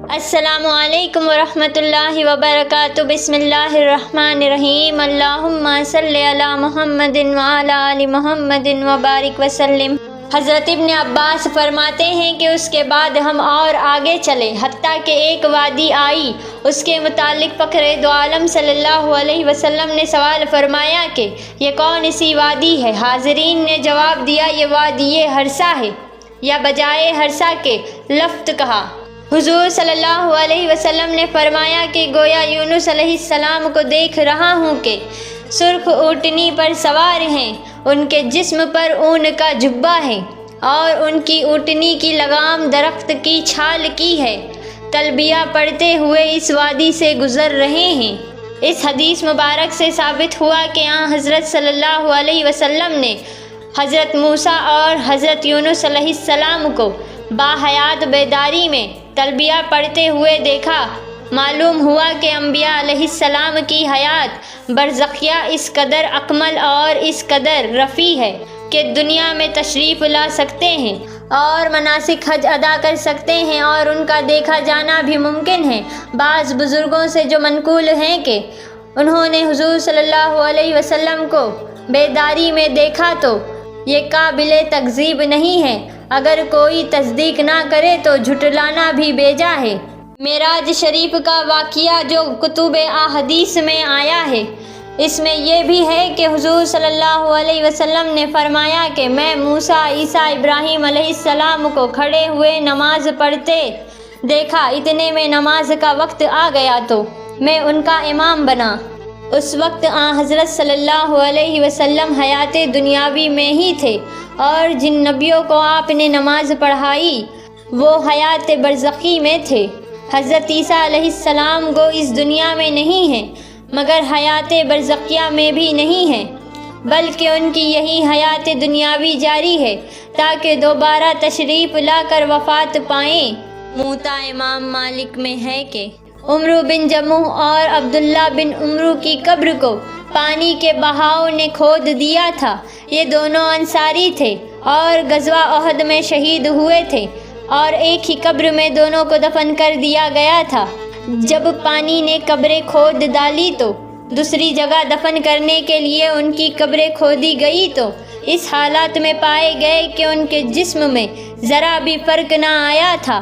السلام علیکم ورحمۃ اللہ وبرکاتہ۔ بسم اللہ الرحمن الرحیم۔ اللہم صلی علی محمد وعلی آل محمد وبارک وسلم۔ حضرت ابن عباس فرماتے ہیں کہ اس کے بعد ہم اور آگے چلے حتیٰ کہ ایک وادی آئی۔ اس کے متعلق فخر دو عالم صلی اللہ علیہ وسلم نے سوال فرمایا کہ یہ کون سی وادی ہے؟ حاضرین نے جواب دیا یہ وادی ہرسا ہے، یا بجائے ہرسا کے لفت کہا۔ حضور صلی اللہ علیہ وسلم نے فرمایا کہ گویا یونس علیہ السلام کو دیکھ رہا ہوں کہ سرخ اونٹنی پر سوار ہیں، ان کے جسم پر اون کا جبہ ہے اور ان کی اونٹنی کی لگام درخت کی چھال کی ہے، تلبیہ پڑھتے ہوئے اس وادی سے گزر رہے ہیں۔ اس حدیث مبارک سے ثابت ہوا کہ حضرت صلی اللہ علیہ وسلم نے حضرت موسیٰ اور حضرت یونس علیہ السلام کو باحیات بیداری میں تلبیہ پڑھتے ہوئے دیکھا۔ معلوم ہوا کہ انبیاء علیہ السلام کی حیات برزخیہ اس قدر اکمل اور اس قدر رفیع ہے کہ دنیا میں تشریف لا سکتے ہیں اور مناسک حج ادا کر سکتے ہیں اور ان کا دیکھا جانا بھی ممکن ہے۔ بعض بزرگوں سے جو منقول ہیں کہ انہوں نے حضور صلی اللہ علیہ وسلم کو بیداری میں دیکھا تو یہ قابل تکذیب نہیں ہے، اگر کوئی تصدیق نہ کرے تو جھٹلانا بھی بیجا ہے۔ معراج شریف کا واقعہ جو کتب احادیث میں آیا ہے، اس میں یہ بھی ہے کہ حضور صلی اللہ علیہ وسلم نے فرمایا کہ میں موسیٰ، عیسیٰ، ابراہیم علیہ السلام کو کھڑے ہوئے نماز پڑھتے دیکھا، اتنے میں نماز کا وقت آ گیا تو میں ان کا امام بنا۔ اس وقت حضرت صلی اللہ علیہ وسلم حیات دنیاوی میں ہی تھے اور جن نبیوں کو آپ نے نماز پڑھائی وہ حیات برزخی میں تھے۔ حضرت عیسیٰ علیہ السلام کو اس دنیا میں نہیں ہیں مگر حیات برزخیہ میں بھی نہیں ہیں، بلکہ ان کی یہی حیات دنیاوی جاری ہے تاکہ دوبارہ تشریف لا کر وفات پائیں۔ موطا امام مالک میں ہے کہ عمرو بن جموح اور عبداللہ بن عمرو کی قبر کو پانی کے بہاؤ نے کھود دیا تھا۔ یہ دونوں انصاری تھے اور غزوہ احد میں شہید ہوئے تھے اور ایک ہی قبر میں دونوں کو دفن کر دیا گیا تھا۔ جب پانی نے قبریں کھود ڈالی تو دوسری جگہ دفن کرنے کے لیے ان کی قبریں کھودی گئی تو اس حالات میں پائے گئے کہ ان کے جسم میں ذرا بھی فرق نہ آیا تھا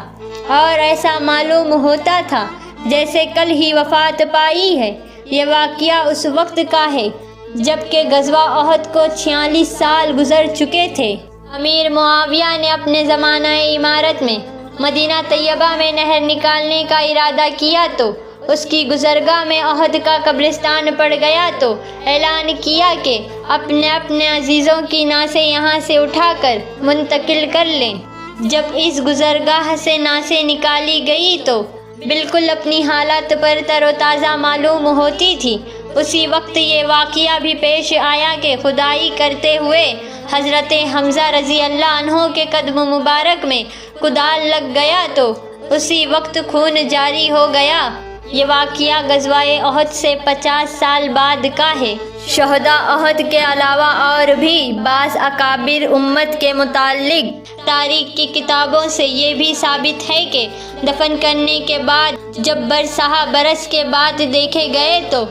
اور ایسا معلوم ہوتا تھا جیسے کل ہی وفات پائی ہے۔ یہ واقعہ اس وقت کا ہے جبکہ غزوہ احد کو 46 سال گزر چکے تھے۔ امیر معاویہ نے اپنے زمانہ امارت میں مدینہ طیبہ میں نہر نکالنے کا ارادہ کیا تو اس کی گزرگاہ میں احد کا قبرستان پڑ گیا تو اعلان کیا کہ اپنے اپنے عزیزوں کی نعشیں یہاں سے اٹھا کر منتقل کر لیں۔ جب اس گزرگاہ سے نعشیں نکالی گئی تو بالکل اپنی حالت پر تر و تازہ معلوم ہوتی تھی۔ اسی وقت یہ واقعہ بھی پیش آیا کہ خدائی کرتے ہوئے حضرت حمزہ رضی اللہ عنہ کے قدم مبارک میں کدال لگ گیا تو اسی وقت خون جاری ہو گیا۔ یہ واقعہ غزوہ احد سے 50 سال بعد کا ہے۔ شہداء احد کے علاوہ اور بھی بعض اکابر امت کے متعلق تاریخ کی کتابوں سے یہ بھی ثابت ہے کہ دفن کرنے کے بعد جب برسہ برس کے بعد دیکھے گئے تو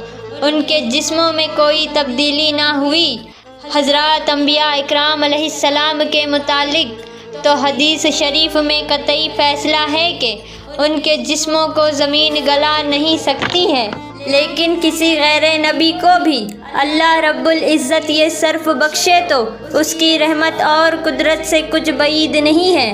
ان کے جسموں میں کوئی تبدیلی نہ ہوئی۔ حضرات انبیاء اکرام علیہ السلام کے متعلق تو حدیث شریف میں قطعی فیصلہ ہے کہ ان کے جسموں کو زمین گلا نہیں سکتی ہے، لیکن کسی غیر نبی کو بھی اللہ رب العزت یہ شرف بخشے تو اس کی رحمت اور قدرت سے کچھ بعید نہیں ہے۔